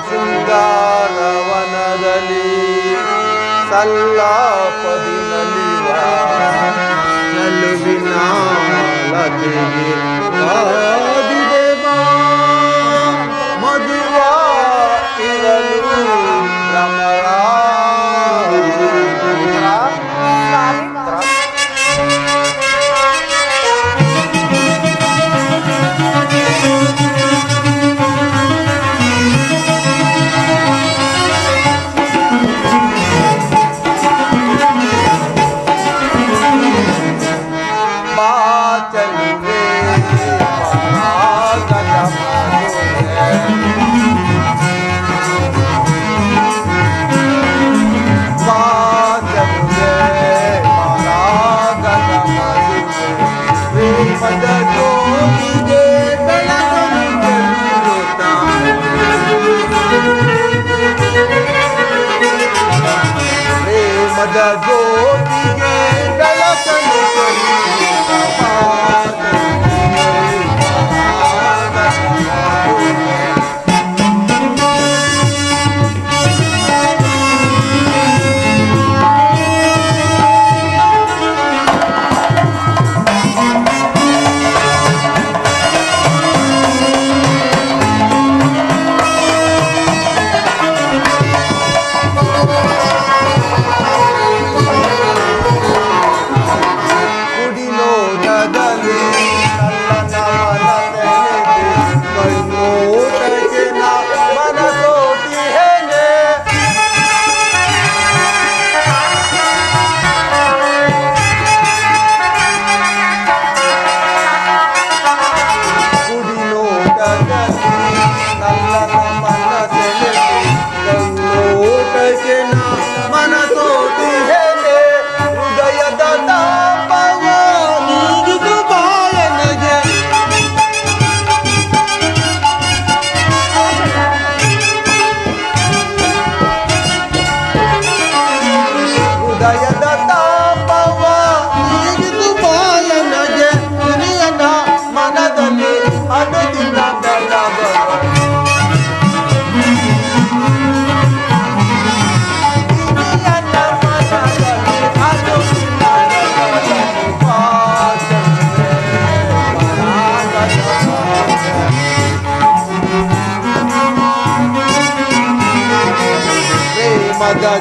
ಶೃಂಗಾರವನದಲ್ಲಿ ಸಲ್ಲಾಪದಿ ನಲಿವ ಚೆಲುವಿನ ಲತೆಗೆ ಕಾದಿದೆ ಬಾ ಮಧುವ ಇರಲು ಭ್ರಮರ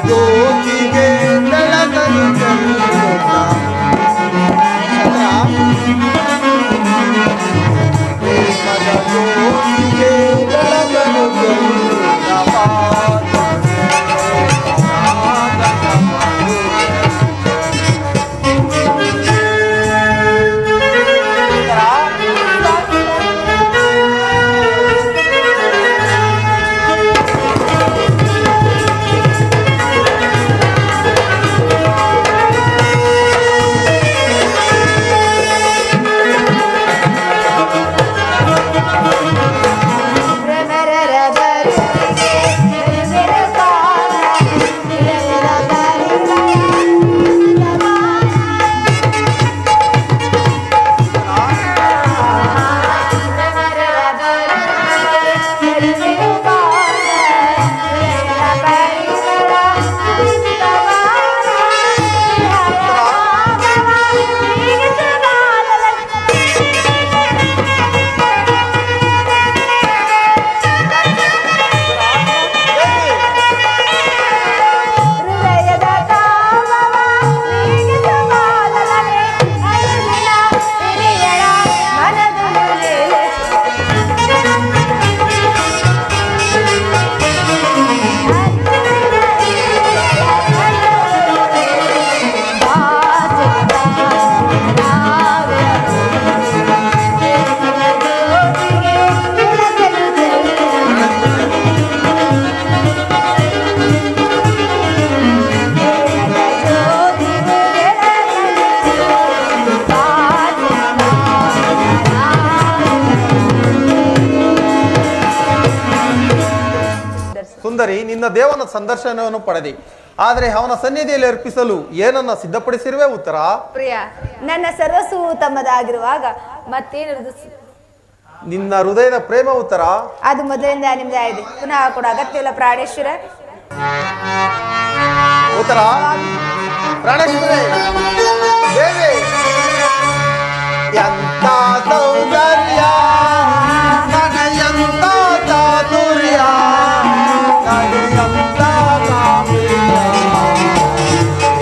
ಜ್ಯೋತಿಗೆ ಬೆಳಗಲು ಚೆಲ್ಲುತ್ತಾ ಪ್ರೇಮದ ಜ್ಯೋತಿಗೆ ಬೆಳಗಲು ಚೆಲ್ಲುತ್ತಾ ಸುಂದರಿ, ನಿನ್ನ ದೇವನ ಸಂದರ್ಶನವನ್ನು ಪಡೆದೆ, ಆದರೆ ಅವನ ಸನ್ನಿಧಿಯಲ್ಲಿ ಅರ್ಪಿಸಲು ಏನನ್ನ ಸಿದ್ಧಪಡಿಸಿರುವೆ ಉತ್ತರ? ಪ್ರಿಯ, ನನ್ನ ಸರ್ವಸ್ವವು ತಮ್ಮದಾಗಿರುವಾಗ ಮತ್ತೇನಿರುವುದು? ನಿನ್ನ ಹೃದಯದ ಪ್ರೇಮ ಉತ್ತರ ಅದು ಮೊದಲಿಂದ ನಿಮ್ದೇ ಆಗಿದೆ, ಪುನಃ ಕೂಡ ಅಗತ್ಯವಿಲ್ಲ ಪ್ರಾಣೇಶ್ವರ. ಉತ್ತರ ಪ್ರಾಣೇಶ್ವರಿ ದೇವಿ. ಎಂತ ಸೌಂದರ್ಯ ನಡೆಯಂತ ಚಾತುರ್ಯ ನಡೆಯಂತ ಕಾವ್ಯ.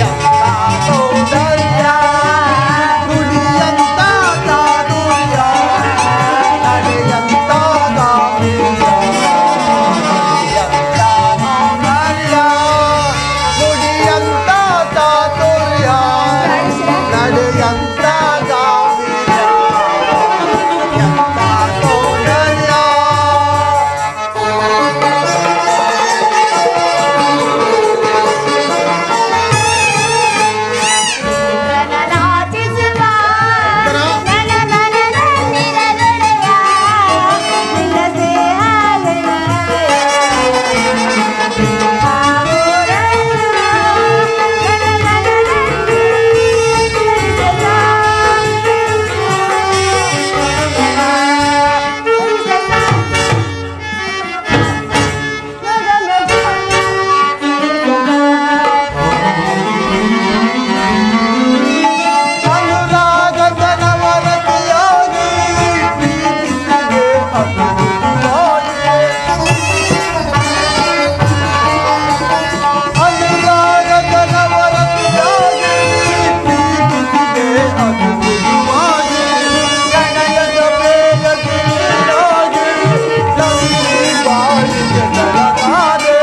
ಎಂತ ಸೌಂದರ್ಯ ನುಡಿಯಂತ ಚಾತುರ್ಯ ನಡೆಯಂತ ಕಾವ್ಯ. ಎಂತ ಸೌಂದರ್ಯ ನುಡಿಯಂತ ಚಾತುರ್ಯ ನಡೆಯಂತ ಕಾವ್ಯ. ಎಂತ ಸೌಂದರ್ಯ. ನಾಚಿಸುವ ನನ್ನ ಮನದಲ್ಲಿರದೊಡೆಯ ನಿನ್ನ ದೇಹದಲ್ಲಿ ಅನುರಾಗದನವರತಿಯಾಗಿ ಪ್ರೀತಿಸಿದೆ ಅತಿಥಿಯಾಗಿ. ಅನುರಾಗದನವರತಿಯಾಗಿ ಪ್ರೀತಿಸಿದೆ ಅತಿಥಿಯಾಗಿ. ಪ್ರಣಯದ ಪ್ರೇಯಸಿ ನೀನಾಗಿ ನಂಬಿ ಬಾಳಿಗೆ ಬೆಳಗಾದೆ.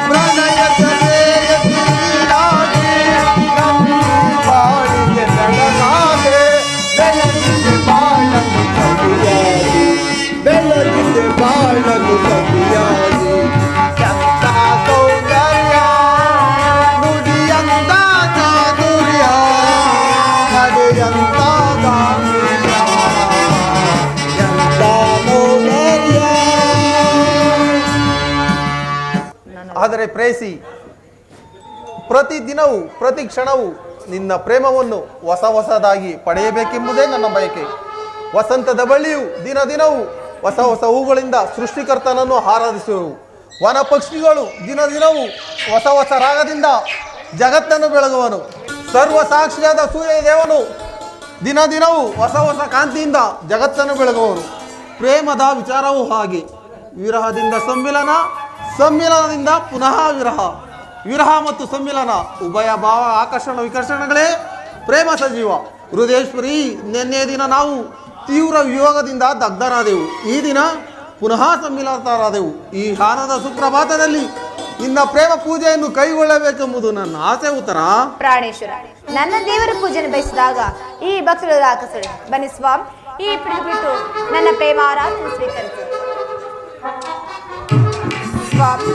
ಪ್ರಣಯದ ಪ್ರೇಯಸಿ ನೀನಾಗಿ ನಂಬಿ ಬಾಳಿಗೆ ಬೆಳಗಾದೆ. ಬೆಳಗಿದೆ ಬಾಳನು ಸವಿಯಾಗಿ, ಬೆಳಗಿದೆ ಬಾಳನು ಸವಿಯಾಗಿ. ಎಂತ ಸೌಂದರ್ಯ ನುಡಿಯಂತ ಚಾತುರ್ಯ ನಡೆಯಂತ ಗಾಂಭೀರ್ಯ. ಎಂತ ಸೌಂದರ್ಯ. ಆದರೆ ಪ್ರೇಯಸಿ, ಪ್ರತಿದಿನವೂ ಪ್ರತಿ ಕ್ಷಣವೂ ನಿನ್ನ ಪ್ರೇಮವನ್ನು ಹೊಸದಾಗಿ ಪಡೆಯಬೇಕೆಂಬುದೇ ನನ್ನ ಬಯಕೆ. ವಸಂತದ ಬಳ್ಳಿಯು ದಿನ ದಿನವೂ ಹೊಸ ಹೊಸ ಹೂಗಳಿಂದ ಸೃಷ್ಟಿಕರ್ತನನ್ನು ಆರಾಧಿಸುವು. ವನ ಪಕ್ಷಿಗಳು ದಿನ ದಿನವೂ ಹೊಸ ಹೊಸ ರಾಗದಿಂದ ಜಗತ್ತನ್ನು ಬೆಳಗುವನು. ಸರ್ವ ಸಾಕ್ಷಿಯಾದ ಸೂರ್ಯ ದೇವನು ದಿನ ದಿನವೂ ಹೊಸ ಹೊಸ ಕಾಂತಿಯಿಂದ ಜಗತ್ತನ್ನು ಬೆಳಗುವನು. ಪ್ರೇಮದ ವಿಚಾರವೂ ಹಾಗೆ. ವಿರಹದಿಂದ ಸಮ್ಮಿಲನ, ಸಮ್ಮಿಲನದಿಂದ ಪುನಃ ವಿರಹ, ವಿರಹ ಮತ್ತು ಸಮ್ಮಿಲನ ಉಭಯ ಭಾವ ಆಕರ್ಷಣ ವಿಕರ್ಷಣಗಳೇ ಪ್ರೇಮ ಸಜೀವ. ಹೃದಯೇಶ್ವರಿ, ನಿನ್ನೆ ದಿನ ನಾವು ತೀವ್ರ ವಿಯೋಗದಿಂದ ದಗ್ಧರಾದೆವು. ಈ ದಿನ ಪುನಃ ಸಮ್ಮಿಲನರಾದೆವು. ಈ ಹಾನದ ಸುಪ್ರಭಾತದಲ್ಲಿ ನಿನ್ನ ಪ್ರೇಮ ಪೂಜೆಯನ್ನು ಕೈಗೊಳ್ಳಬೇಕೆಂಬುದು ನನ್ನ ಆಸೆ. ಉತ್ತರ ಪ್ರಾಣೇಶ್ವರ, ನನ್ನ ದೇವರ ಪೂಜೆಯನ್ನು ಬಯಸಿದಾಗ ಈ ಭಕ್ತರು ಆಕರ್ಷಣೆ. ಬನ್ನಿ ಸ್ವಾಮಿ, ಈ ಬಿಟ್ಟು ನನ್ನ ಪ್ರೇಮ ಆರಾಧನೆ ಸ್ವೀಕರಿಸಿ. ಸ್ವಾಮಿ,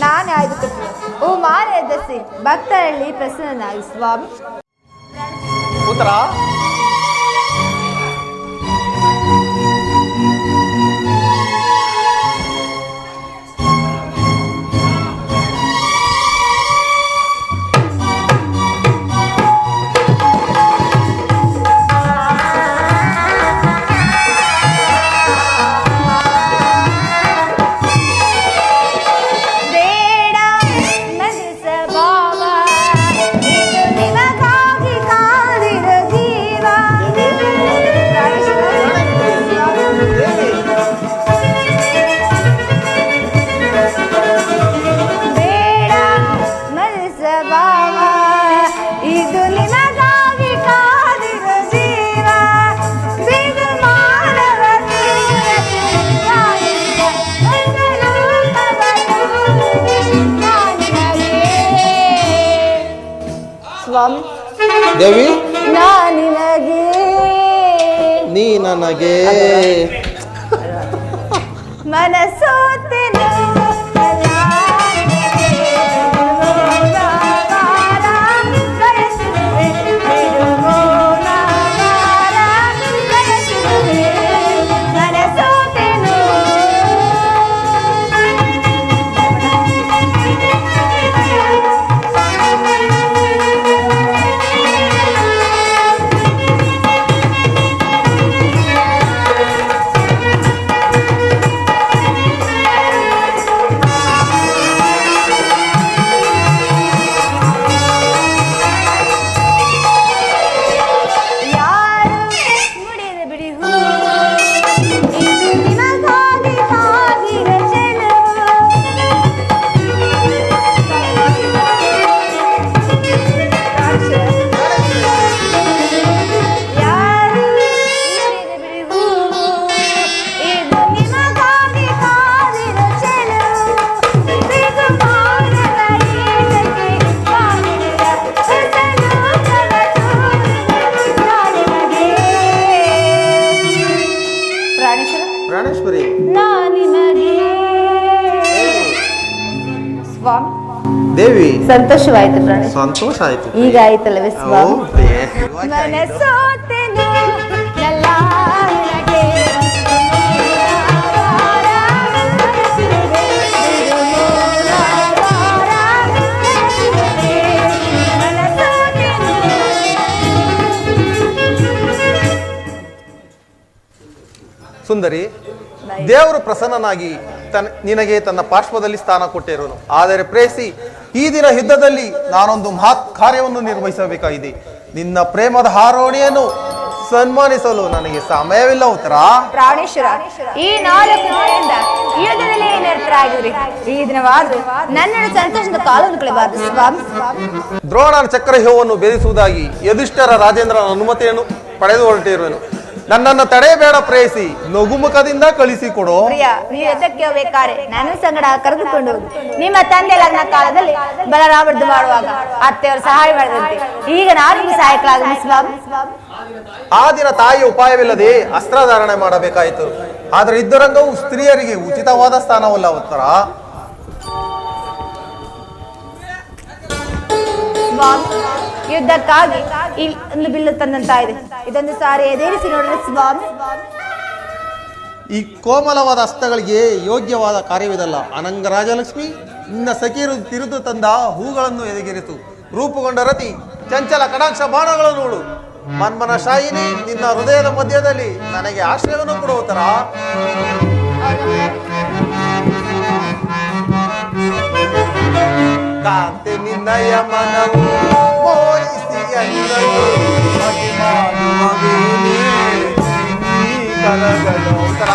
ನಾನೇ ಆಯ್ದುಕೊಳ್ತೀನಿ. ಓ ಮಾಲೆ ದಸಿ ಭಕ್ತರಲ್ಲಿ ಪ್ರಸನ್ನನಾಗಿ ಸ್ವಾಮಿ. ಉತ್ತರ ಬೇಡ ಮನಸ ಭಾವ, ಇದು ನಿಮಗಾಗಿ ಕಾದಿರ ಜೀವ. ಬೇಡ ಮನಸ ಭಾವ, ಇದು ನಿಮಗಾಗಿ ಕಾದಿರ ಜೀವ. ಬಿಡು ಮಾನವ ಸ್ವಾಮಿ, ದೇವಿ, ನಾನಿನಗೆ ನೀ ನನಗೆ ಮನಸೋತೆನು ದೇವಿ ಸಂತೋಷವಾಯ್ತು ಪ್ರಾಣೇಶ್. ಸಂತೋಷ ಆಯ್ತು. ಈಗ ಆಯ್ತಲ್ಲವೇ ಓ ಸ್ವಾಮಿ? ಪ್ರಿಯೆ. ಮನಸೋತೆನು ನಲ್ಲಾಳಗೆ ಸುಂದರಿ, ದೇವರು ಪ್ರಸನ್ನನಾಗಿ ನಿನಗೆ ತನ್ನ ಪಾರ್ಶ್ವದಲ್ಲಿ ಸ್ಥಾನ ಕೊಟ್ಟಿರುವನು. ಆದರೆ ಪ್ರೇಸಿ, ಈ ದಿನ ಯುದ್ಧದಲ್ಲಿ ನಾನೊಂದು ಮಹತ್ ಕಾರ್ಯವನ್ನು ನಿರ್ವಹಿಸಬೇಕಾಗಿದೆ. ನಿನ್ನ ಪ್ರೇಮದ ಹಾರೋಣಿಯನ್ನು ಸನ್ಮಾನಿಸಲು ನನಗೆ ಸಮಯವಿಲ್ಲ ಉತ್ತರ. ಪ್ರಾಣೇಶ್ವರ, ಈ 4 ದಿನದಿಂದ ಯುದ್ಧದಲ್ಲಿ ನಿರತರಾಗಿದ್ರಿ. ಈ ದಿನವಾದ್ರೂ ನನ್ನನ್ನು ಸಂತೋಷದ ಕಾಲವನ್ನು ಕಳೆಯಬಾರದು ಸ್ವಾಮಿ. ದ್ರೋಣನ ಚಕ್ರವ್ಯೂಹವನ್ನು ಭೇದಿಸುವುದಾಗಿ ಯಧಿಷ್ಠರ ರಾಜೇಂದ್ರನ ಅನುಮತಿಯನ್ನು ಪಡೆದು ಹೊರಟಿರುವೆನು. ನನ್ನನ್ನು ತಡೆಯಬೇಡ ಪ್ರೇಯಸಿ, ನಗುಮುಖದಿಂದ ಕಳಿಸಿಕೊಡು. ಪ್ರಿಯ, ನೀವು ಯುದ್ಧಕ್ಕೆ ಹೋಗ್ಬೇಕಾರೆ ನನ್ನ ಸಂಗಡ ಕರೆದುಕೊಂಡು ಹೋಗಿ. ನಿಮ್ಮ ತಂದೆ ಲಗ್ನ ಕಾಲದಲ್ಲಿ ಬಲರಾಮರ್ದು ಮಾಡುವಾಗ ಅತ್ತೆಯವರು ಸಹಾಯ ಮಾಡಿದಂತೆ ಈಗ ನಾನು ಸಹಾಯಕರಾಗ ಸ್ವಾಮಿ. ಆ ದಿನ ತಾಯಿಯ ಉಪಾಯವಿಲ್ಲದೆ ಅಸ್ತ್ರಧಾರಣೆ ಮಾಡಬೇಕಾಯಿತು. ಆದರೆ ಯುದ್ಧರಂಗವು ಸ್ತ್ರೀಯರಿಗೆ ಉಚಿತವಾದ ಸ್ಥಾನವಲ್ಲ ಉತ್ತರ. ಯುದ್ಧಕ್ಕಾಗಿ ಒಂದು ಬಿಲ್ಲು ತಂದಂತಾಗಿದೆ. ಇದೊಂದು ಸಾರಿ ಎದೇರಿಸಿ ನೋಡಲು ಸ್ವಾಮಿ. ಈ ಕೋಮಲವಾದ ಹಸ್ತಗಳಿಗೆ ಯೋಗ್ಯವಾದ ಕಾರ್ಯವಿದಲ್ಲ. ಅನಂಗ ರಾಜಲಕ್ಷ್ಮಿ ನಿನ್ನ ಸಖಿಯರು ತಿರುದು ತಂದ ಹೂಗಳನ್ನು ಎದೆಗೆರಿತು. ರೂಪುಗೊಂಡ ರತಿ ಚಂಚಲ ಕಟಾಕ್ಷ ಬಾಣಗಳು ನೋಡು. ಮನ್ಮನ ಶಾಯಿನಿ, ನಿನ್ನ ಹೃದಯದ ಮಧ್ಯದಲ್ಲಿ ನನಗೆ ಆಶ್ರಯವನ್ನು ಕೊಡುತ್ತರ. ಕಾಂತಿ ನಿನ್ನಯ ಮನವು ಮೋಹಿಸಿ ಅನ್ನಲು ಅಭಿಮಾನವೇನೇ ಕಲಗಳು ಉತ್ತರ.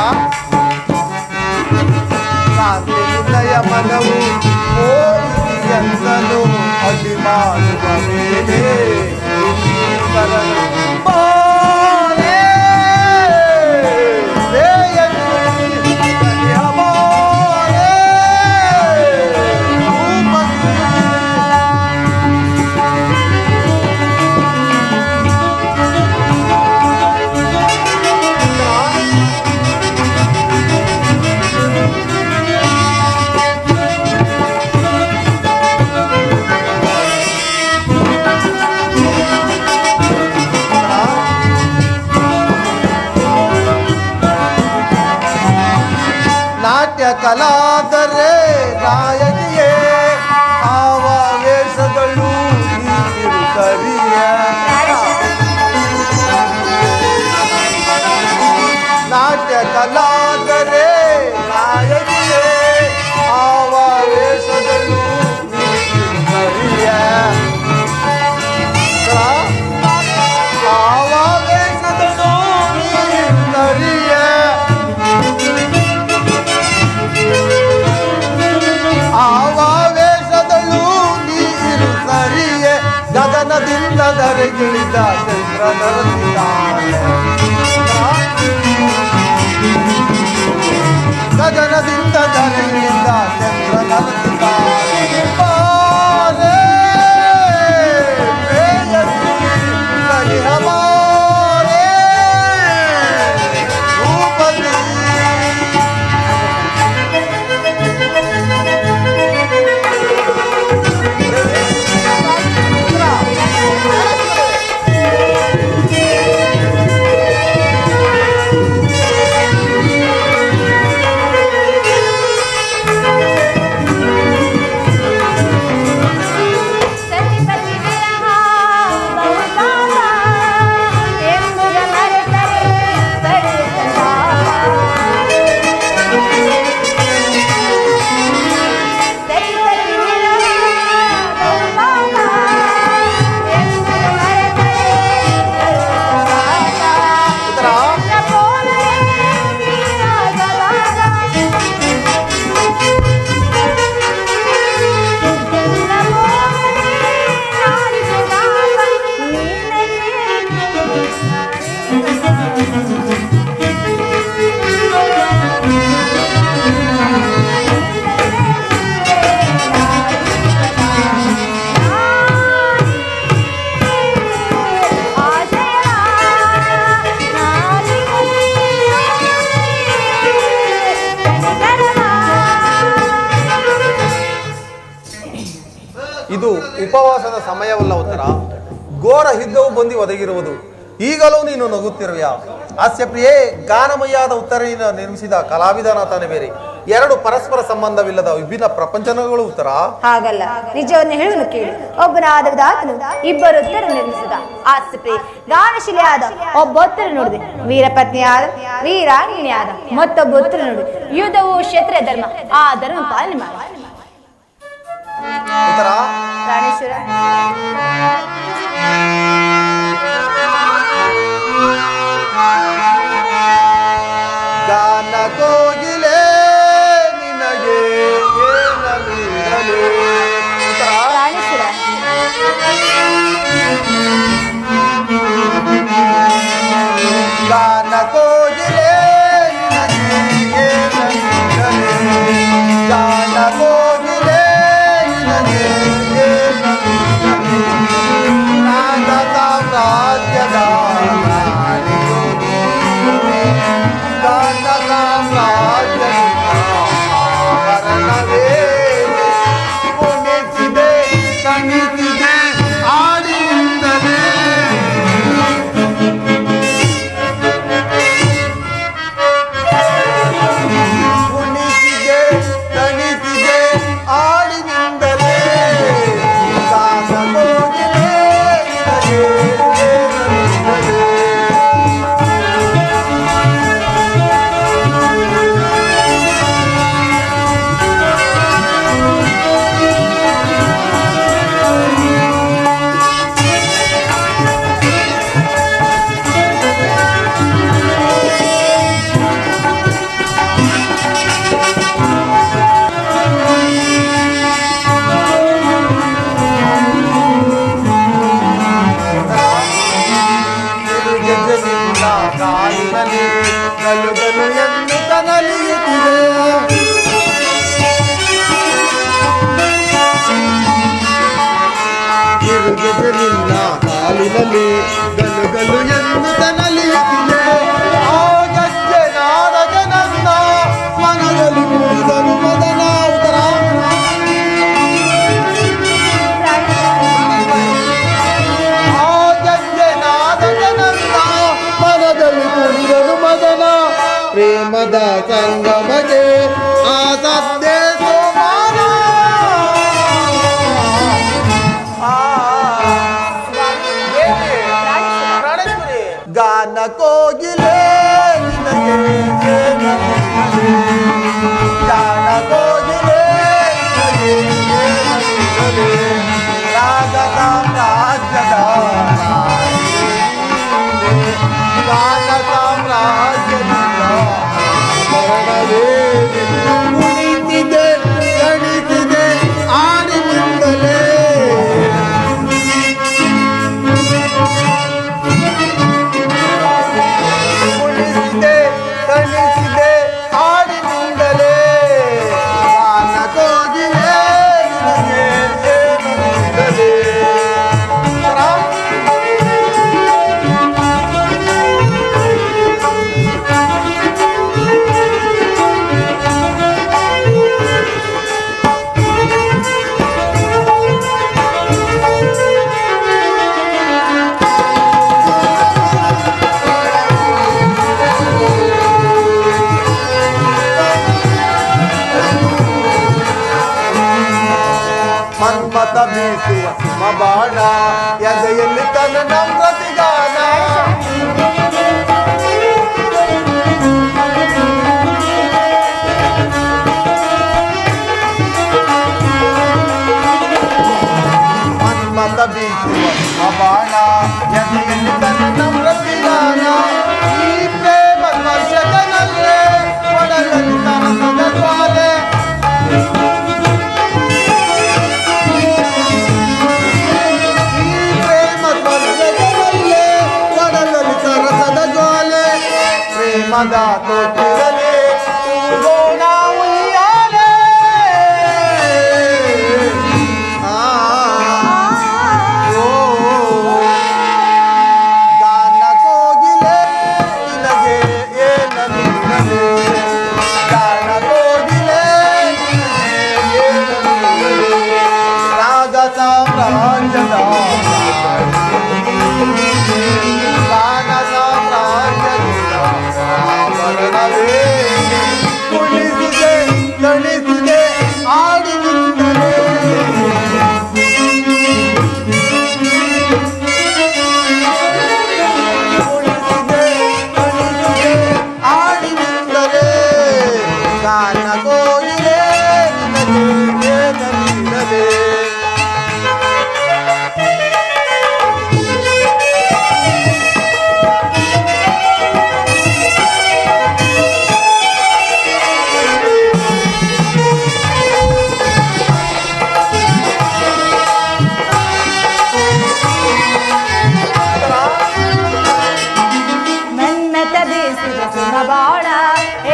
ಕಾಂತಿ ನಿನ್ನಯ ಮನವು ಮೋಹಿಸಿ ಅನ್ನಲು ಅಭಿಮಾನವೇನೇ ಕಲಗಳು. ಕಲಾದರೆ ನಾಯಕಿಯೇ ಆವೇಶಗಳು ಸರಿಯ. ನಾಟ್ಯ ಕಲಾದರೆ ನಾಯಕಿಯೇ ಆವೇಶಗಳು ಸರಿಯ. ಆವೇಶಗಳು ಸರಿಯ. ಆವೇಶದಳು ನೀರು ಸರಿಯೇ. ಗಗನದಿಂದ ಧರೆಗಿಳಿದ ಚಂದ್ರ ನರಸಿದ್ದಾನೆ. ಗಗನದಿಂದ ಧರೆಗಿಳಿದ ಚಂದ್ರ ನರಸಿದ್ದಾನೆ. ಸಮಯವಲ್ಲ ಉತ್ತರ. ಘೋರ ಯುದ್ಧವು ಬಂದು ಒದಗಿರುವುದು. ಈಗಲೂ ನೀನು ನಗುತ್ತಿರುವೆಯಾ? ಹಾಸ್ಯಪ್ರಿಯೇ, ಗಾನಮಯ್ಯಾದ ಉತ್ತರದಿಂದ ನಿರ್ಮಿಸಿದ ಕಲಾವಿದನಾತನೇ ಬೇರೆ. ಎರಡು ಪರಸ್ಪರ ಸಂಬಂಧವಿಲ್ಲದ ವಿಭಿನ್ನ ಪ್ರಪಂಚಗಳು ಉತ್ತರ. ಹಾಗಲ್ಲ, ನಿಜವನ್ನು ಹೇಳುವುದು ಕೇಳಿ. ಒಬ್ಬನಾದ ದಾತನು ಇಬ್ಬರು ಉತ್ತರ ನಿರ್ಮಿಸಿದ. ಹಾಸ್ಯಪ್ರಿಯೆ, ಗಾನಶಿಲೆಯಾದ ಒಬ್ಬ ಉತ್ತರ ನೋಡಿದೆ. ವೀರಪತ್ನಿಯಾದ ವೀರಾಂಗಿಣಿಯಾದ ಮತ್ತೊಬ್ಬ ಉತ್ತರ ನೋಡಿ. ಯುದ್ಧವು ಕ್ಷತ್ರಿಯ ಧರ್ಮ, ಆ ಧರ್ಮ ಪಾಲನೆ ಮಾಡಿ. ಉತ್ತರ ಪ್ರಾಣೇಶ್ವರ. ಗಾನ ಕೋಗಿಲೆ ನಿನಗೆ ಏನಲಿರಲಿ. ಪ್ರಾಣೇಶ್ವರ. ಗಾನ ಕೋಗಿಲೆ ನಿನಗೆ ಏನಲಿರಲಿ. ಗಾನ ಕೋಗಿಲೆ ನಿನಗೆ ಏನಲಿರಲಿ. ನಾದ ಸಾಮ್ರಾಜ್ಯದ ರಾಣಿಯು ಗಾನ ಸಾಮ್ರಾಜ್ಯದ ಆವರಣವೇ ಕುಣಿಸಿದೆ ತಣಿಸಿದೆ ಆಡಿನಿಂದಲೇ. ಕುಣಿಸಿದೆ ತಣಿಸಿದೆ ಆಡಿನಿಂದಲೇ. ಗಾನ ಕೋಗಿಲೆ ನಿನಗೆ ಏನಲಿರಲಿ. ಗೆಜ್ಜೆನಿಂದ ಕಾಲಿನಲ್ಲಿ ಗಲುಗಲು ಎಂದು ಕನಲಿಯುತ್ತಿದೆ. ಗೆಜ್ಜೆನಿಂದ ಕಾಲಿನಲ್ಲಿ ಗಲುಗಲು ಎಂದು ಕನಲಿಯುತ್ತಿದೆ. ಆ ಗೆಜ್ಜೆನಾದ ಜನನ್ನ ಮನದಲ್ಲಿ ಮೂಡಿದನು ಮದನ. ಉತ್ತರ ಮನದಲ್ಲಿ ಕುಣಿದನು ಮದನ. ಪ್ರೇಮದ ಸಂಗಮಗೆ ಆ ಸದ್ದೇ ಸೋಮಾನ. ಗಾನ ಕೋಗಿಲೆ ನಿನಗೆ ಏನಲಿರಲಿ. ಗಾನ ಕೋಗಿಲೆ ನಿನಗೆ ಏನಲಿರಲಿ. ರಾಗ ಸಾಮ್ರಾಜ್ಯದ ಗಾನ ಸಾಮ್ರಾಜ್ಯದಿಂದ ಆವರಣವೇ ಕುಣಿತಿದೆ ತಣಿಸಿದೆ ಆಡಿನಿಂದಲೇ. ಕುಣಿಸಿದೆ ತಣಿಸಿದೆ ಆಡಿನಿಂದಲೇ. ಗಾನ ಕೋಗಿಲೆ ನಿನಗೆ ಏನಲಿರಲಿ. ಮನ್ಮಥ ಬೀಸುವ ಹಿಮಬಾಣ ಎದೆಯಲ್ಲಿ ತನ್ನ ನಮ್ರತಿಗಾನ. ಮನ್ಮಥ ಬೀಸುವ ಹಿಮಬಾಣ ಎದೆಯಲ್ಲಿ ತನ್ನ ನಮ್ರತಿಗಾನ. ಈ ಪ್ರೇಮ ಸ್ಪರ್ಶಕನಲ್ಲೇ ಒಡಲಲ್ಲಿ ಸರಸದ ಜ್ವಾಲೆ. ಪ್ರೇಮದ ತೊಟ್ಟಿರಲಿ ತೂಗೋಣ ಉಯ್ಯಾಲೆ. ಗಾನ ಕೋಗಿಲೆ ನಿನಗೆ ಏನಲಿರಲಿ. ಗಾನ ಕೋಗಿಲೆ ನಿನಗೆ ಏನಲಿರಲಿ. ರಾಗ ಸಾಮ್ರಾಜ್ಯದ ಬಾಣ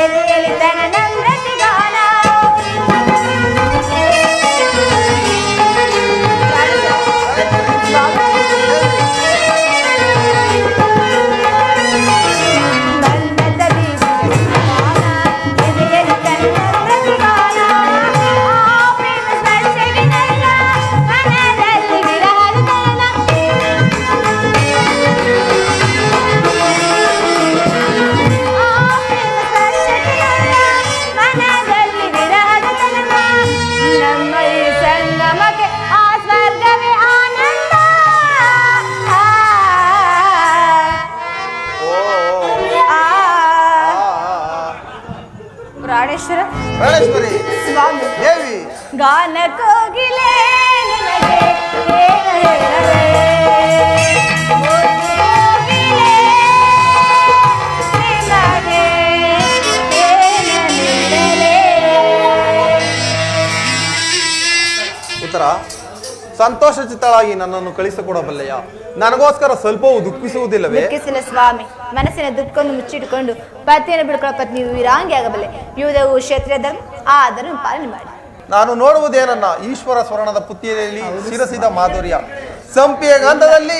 ಎದೆಯಲ್ಲಿ ತನ ನಮ್ರತೆ ಗಾನ ಪ್ರಾಣೇಶ್ವರ ಪ್ರಾಣೇಶ್ವರಿ ಸ್ವಾಮಿ ದೇವಿ ಗಾನ ಕೋಗಿಲೆ ನಿನಗೆ ಏನು ಹೇಳಲೇ ಕೋಗಿಲೆ ನಿನಗೆ ಏನು ನೀಡಲೇ ಉತ್ತರ ಸಂತೋಷ ಚಿತ್ತಳಾಗಿ ನನ್ನನ್ನು ಕಳಿಸಿಕೊಡಬಲ್ಲೆಯ ನನಗೋಸ್ಕರ ಸ್ವಲ್ಪವೂ ದುಃಖಿಸುವುದಿಲ್ಲವೇ? ದುಃಖಿಸಿಲ್ಲ ಸ್ವಾಮಿ, ಮನಸ್ಸಿನ ದುಃಖವನ್ನು ಮುಚ್ಚಿಟ್ಟುಕೊಂಡು ಪತಿಯನ್ನು ಬಿಡ್ಕೊಳ್ಳೋ ಪತ್ನಿ ವೀರಾಂಗಿ ಆಗಬಲ್ಲೆ. ಯುವದವು ಕ್ಷೇತ್ರೀಯ ಧರ್ಮ ಆ ಧರ್ಮ ಪಾಲನೆ ಮಾಡಿ. ನಾನು ನೋಡುವುದೇನನ್ನ ಈಶ್ವರ ಸ್ವರ್ಣದ ಪುತ್ತಿಯಲ್ಲಿ ಶಿರಸಿದ ಮಾಧುರ್ಯ, ಸಂಪಿಯ ಗಂಧದಲ್ಲಿ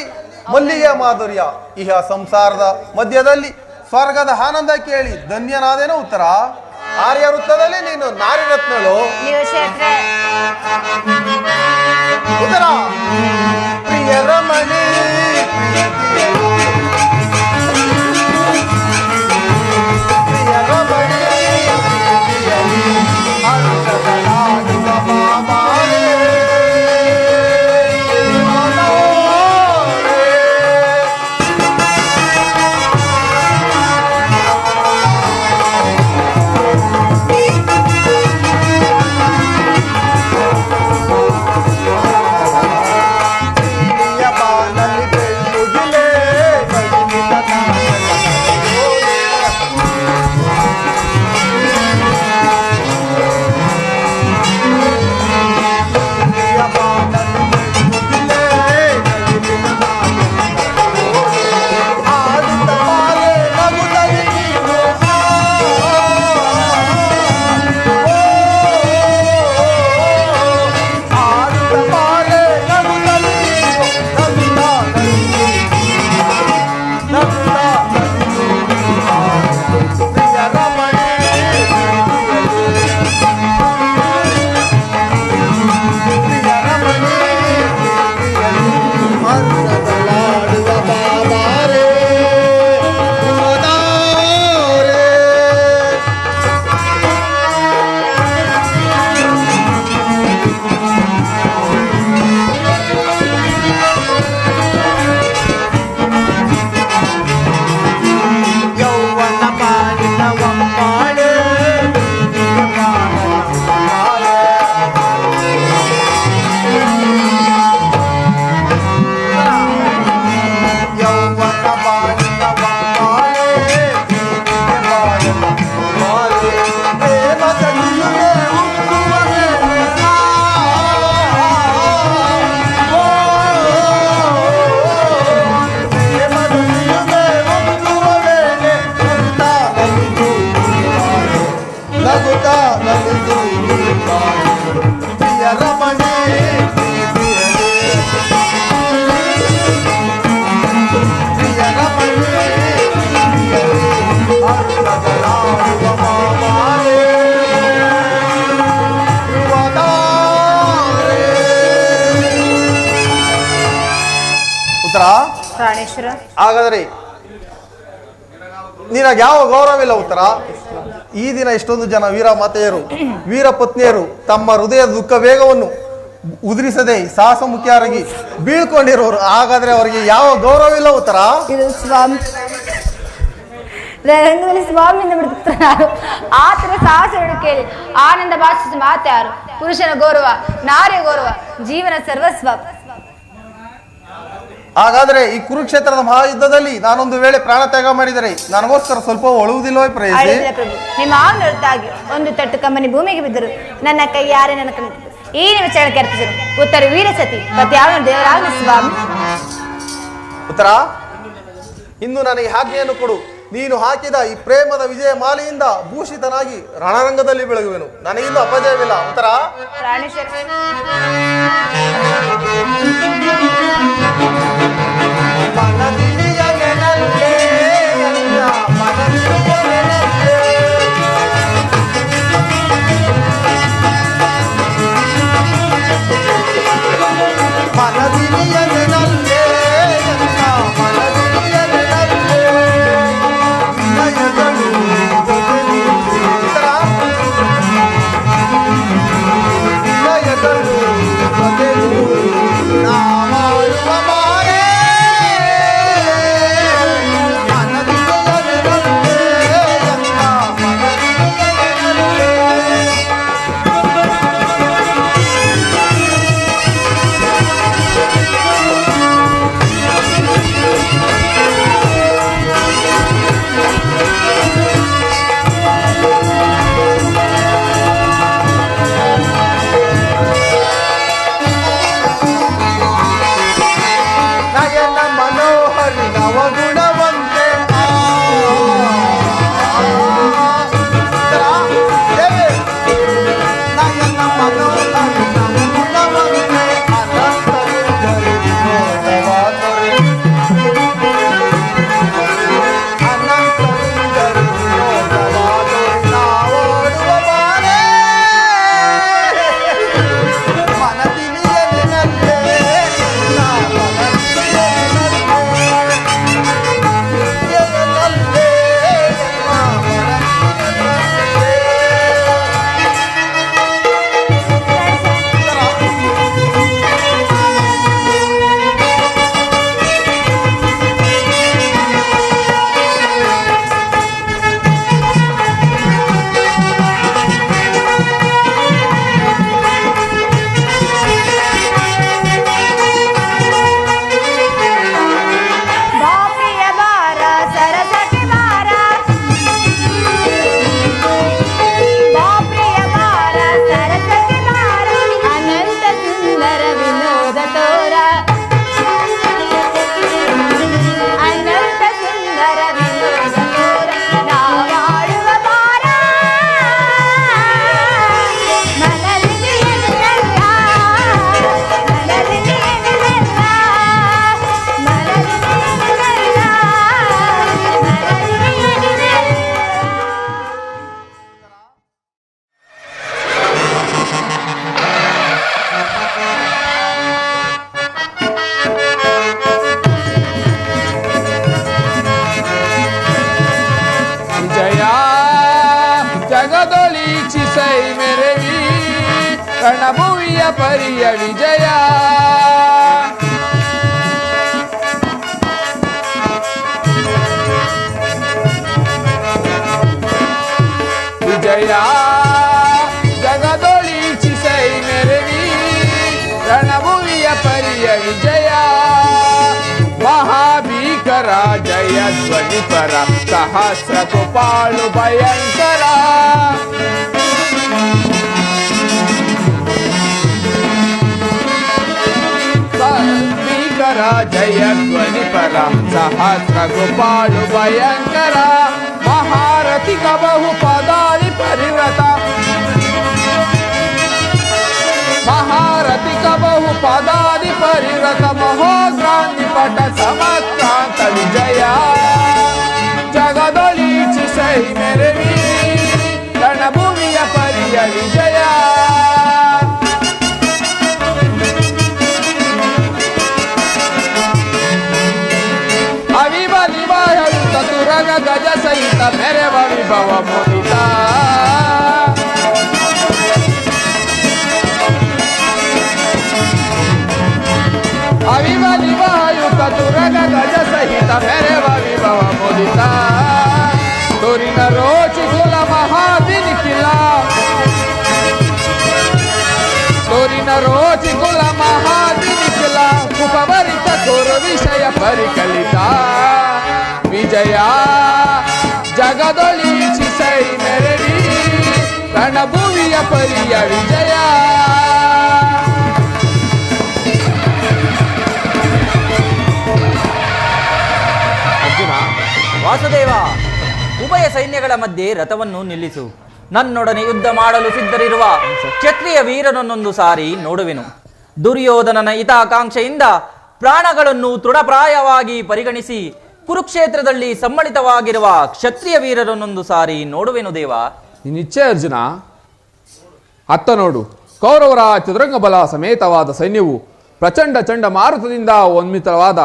ಮಲ್ಲಿಗೆಯ ಮಾಧುರ್ಯ, ಇಹ ಸಂಸಾರದ ಮಧ್ಯದಲ್ಲಿ ಸ್ವರ್ಗದ ಆನಂದ ಕೇಳಿ ಧನ್ಯನಾದೇನೋ. ಉತ್ತರ ಆರ್ಯ ವೃತ್ತದಲ್ಲಿ ನೀನು ನಾರಿ ರತ್ನಳು. ನೀವು ಕ್ಷೇತ್ರ ಉತ್ತರ ಪ್ರಿಯ ರಮಣಿ ಪ್ರಿಯ ರಮಣಿ ಪ್ರಾಣೇಶ್ವರ, ಹಾಗಾದರೆ ನಿನಗೆ ಯಾವ ಗೌರವವಿಲ್ಲ. ಉತ್ತರ ಈ ದಿನ ಎಷ್ಟೊಂದು ಜನ ವೀರ ಮಾತೆಯರು ವೀರ ಪತ್ನಿಯರು ತಮ್ಮ ಹೃದಯದ ದುಃಖ ವೇಗವನ್ನು ಉದುರಿಸದೆ ಸಾಹಸ ಮುಖ್ಯರಾಗಿ ಬೀಳ್ಕೊಂಡಿರೋರು, ಹಾಗಾದ್ರೆ ಅವರಿಗೆ ಯಾವ ಗೌರವವಿಲ್ಲ. ಉತ್ತರ ಇದು ಸ್ವಾಮಿ ರಂಗದಲ್ಲಿ ಸ್ವಾಮಿಯಿಂದ ಬಿಡುತ್ತಾರೆ ಆತರ ಸಾಹಸವನ್ನು ಕೇಳಿ ಆನಂದ ಭಾಷಿಸಿ ಮಾತಾರು. ಪುರುಷನ ಗೌರವ, ನಾರಿಯ ಗೌರವ, ಜೀವನ ಸರ್ವಸ್ವ. ಹಾಗಾದ್ರೆ ಈ ಕುರುಕ್ಷೇತ್ರದ ಮಹಾಯುದ್ಧದಲ್ಲಿ ನಾನೊಂದು ವೇಳೆ ಪ್ರಾಣ ತ್ಯಾಗ ಮಾಡಿದರೆ ನನಗೋಸ್ಕರ ಸ್ವಲ್ಪ ಒಳುವುದಿಲ್ಲವೇ ಪ್ರೇಯಸಿ? ಪ್ರಭು, ನಿಮ್ಮ ಆಜ್ಞೆಯಾಗಿ ಒಂದು ತಟ್ಟು ಕಮ್ಮನಿ ಭೂಮಿಗೆ ಬಿದ್ದರು ನನ್ನ ಕೈ ಯಾರೇ ನನ್ನ ಕಲಿತು ಈ ವಿಚಾರಕ್ಕೆ ಅರ್ಪಿಸಿದರು. ಉತ್ತರ ವೀರಸತಿ ಪತ್ಯಾವ ದೇವರಾಗ ಸ್ವಾಮಿ. ಉತ್ತರ ಇನ್ನು ನನಗೆ ಆಜ್ಞೆಯನ್ನು ಕೊಡು. ನೀನು ಹಾಕಿದ ಈ ಪ್ರೇಮದ ವಿಜಯ ಮಾಲೆಯಿಂದ ಭೂಷಿತನಾಗಿ ರಣರಂಗದಲ್ಲಿ ಬೆಳಗುವೆನು. ನನಗಿಂದು ಅಪಜಯವಿಲ್ಲ. ಉತ್ತರ ಪ್ರಾಣೇಶ್ವರ ಮನದಿಲಿಯನೆನಲ್ಲೇ ಎಲ್ಲ ಮನದಿಲಿಯನೆನಲ್ಲೇ ಮನದಿಲಿಯನೆನಲ್ಲೇ ಎಲ್ಲ ಮನದಿಲಿಯನೆನಲ್ಲೇ ನಯಗಳು ಜೊತೆಲಿ ಉತ್ತರ ನಯಗಳು ಜೊತೆಲಿ ನಾವಾಡುವ ಮಾಯೆ ಮನದಿಲಿಯನೆನಲ್ಲೇ ಎಲ್ಲ ಮನದಿಲಿಯನೆನಲ್ಲೇ ನಯನ ಮನೋಹರಿ ನವಗುಣವಂತೆ ನಯನ ಮನೋಹರಿ ನವಗುಣವಂತೆ ಅನಂತ ಸುಂದರಿ ವಿನೋದವಾದರೆ ಅನಂತ ಸುಂದರಿ ವಿನೋದವಾದರೆ ನಾವಾಡುವ ಬಾರೆ ಮನದಿಲಿಯನೆನಲ್ಲೇ ಬಾಪ್ರಿಯ ಬಾರ ಸರಸಕ್ಕೆ ಬಾರ ಬಾಪ್ರಿಯ ಬಾರ ಸರಸಕ್ಕೆ ಬಾರ ಅನಂತ ಸುಂದರ ವಿನೋದ ತೋರ ಅನಂತ ಸುಂದರ ವಿನೋದ ತೋರ ನಾವಾಡುವ ಬಾರ ಮನದಿಲಿಯನೆಲ್ಲ ಮನದಿಲಿಯನೆಲ್ಲ ವಿಜಯ ಜಗದೊಳಿಚಿಸೈ ಮೆರವಿ ರಣಭುವಿಯ ಪರಿಯ ವಿಜಯ ವಿಜಯ ಜಗದೊಳಿಚಿಸೈ ಮೆರವಿ ರಣಭುವಿಯ ಪರಿಯ ವಿಜಯ ಮಹಾಭೀಕರ ಜಯ ಧ್ವನಿಪರ ಸಹಸ್ರ ಗೋಪಾಳು ಭಯಂಕರ ಭೀಕರ ಜಯ ಧ್ವನಿಪರ ಸಹಸ್ರ ಗೋಪಾಳು ಭಯಂಕರ ಮಹಾರಥಿ ಕಬಹು ಪದಾಲಿ ಪರಿವ್ರತ ಮಹಾರಥಿ ಕಬಹು ಪದಾದಿ ಪರಿವ್ರತ ಮಹೋಕ್ರಾಂತಿ ಪಟ ಸಮಕ್ರಾಂತ ವಿಜಯ ಜಗದೊಳಿಚಿಸೈ ಮೆರವಿ ರಣಭೂಮಿಯ ಪರಿಯ ವಿಜಯ ಅವಿಬಲಿವಾಯುತ ತುರಗ ಗಜ ಸಹಿತ ಮೆರವ ವಿಭವ ಮುದಿತ ಅವಿಬಲಿವಾಯುತ ತುರಗ ಗಜ ಸಹಿತ ಮೆರವ ವಿಭವ ಮುದಿತ ತೋರಿನ ರೋಚಿ ಕುಲ ಮಹಾದಿನಿ ಕಿಲ ತೋರಿನ ರೋಚಿ ಕುಲ ಮಹಾದಿನಿ ಕಿಲ ಕುಪಭರಿತ ತೋರು ವಿಷಯ ಪರಿಕಲಿತ ವಿಜಯ ಜಗದೊಳಿಚಿಸೈ ಮೆರವಿ ರಣಭೂಮಿಯ ಪರಿಯ ವಿಜಯ ಅರ್ಜುನ ವಾಸುದೇವ, ಉಭಯ ಸೈನ್ಯಗಳ ಮಧ್ಯೆ ರಥವನ್ನು ನಿಲ್ಲಿಸು. ನನ್ನೊಡನೆ ಯುದ್ಧ ಮಾಡಲು ಸಿದ್ಧರಿರುವ ಕ್ಷತ್ರಿಯ ವೀರನನ್ನೊಂದು ಸಾರಿ ನೋಡುವೆನು. ದುರ್ಯೋಧನನ ಹಿತಾಕಾಂಕ್ಷೆಯಿಂದ ಪ್ರಾಣಗಳನ್ನು ತೃಣಪ್ರಾಯವಾಗಿ ಪರಿಗಣಿಸಿ ಕುರುಕ್ಷೇತ್ರದಲ್ಲಿ ಸಮ್ಮಳಿತವಾಗಿರುವ ಕ್ಷತ್ರಿಯ ವೀರರನ್ನೊಂದು ಸಾರಿ ನೋಡುವೆನು ದೇವ. ನಿನ್ನಿಚ್ಛೆ ಅರ್ಜುನ. ಅತ್ತ ನೋಡು, ಕೌರವರ ಚದುರಂಗ ಬಲ ಸಮೇತವಾದ ಸೈನ್ಯವು ಪ್ರಚಂಡ ಚಂಡಮಾರುತದಿಂದ ಒನ್ಮಿತವಾದ